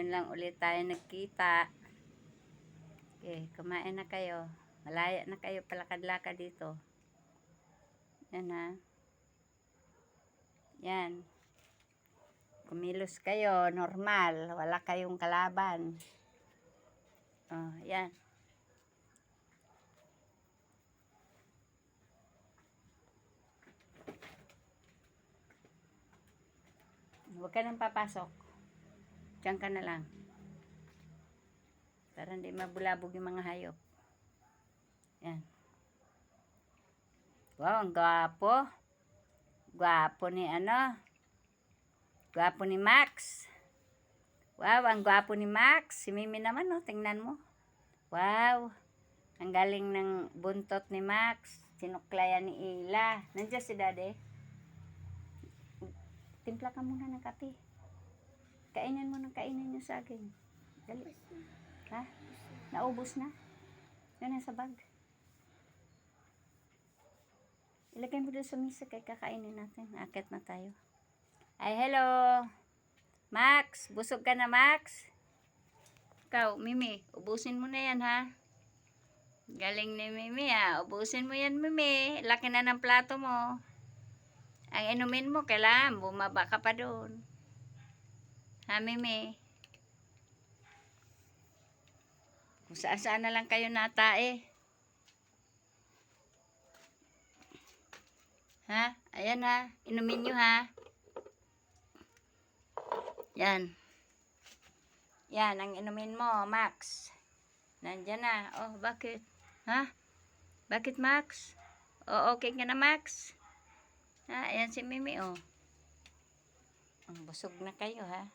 Ngayon lang ulit tayo nagkita. Okay, kumain na kayo. Malaya na kayo palakad-lakad dito. Yan ha. Yan. Kumilos kayo, normal. Wala kayong kalaban. Oh, yan. Huwag ka nang papasok. Diyan ka na lang. Para hindi mabulabog yung mga hayop. Yan. Wow, ang gwapo. Gwapo ni ano? Gwapo ni Max. Wow, ang gwapo ni Max. Si Mimi naman, no? Tingnan mo. Wow. Ang galing ng buntot ni Max. Sinuklayan ni Ila. Nandiyan si Daddy. Timpla ka muna ng kape. Kainin mo ng kainin yung saging. Dali. Ha? Naubos na? Yan sa bag. Ilagay mo doon sa misa kay kakainin natin. Akit na tayo. Ay, hello. Max, busog ka na, Max? Ikaw, Mimi, ubusin mo na yan, ha? Galing ni Mimi, ha? Ubusin mo yan, Mimi. Laki na ng plato mo. Ang inumin mo, kailangan bumaba ka pa doon. Ha, Mimi? Kung saan-saan na lang kayo natae. Ha? Ayan, ha? Inumin nyo, ha? Yan. Yan, ang inumin mo, Max. Nandyan na. Oh, bakit? Ha? Bakit, Max? Oh, okay ka na, Max? Ha? Ayan si Mimi, oh. Busog na kayo, ha?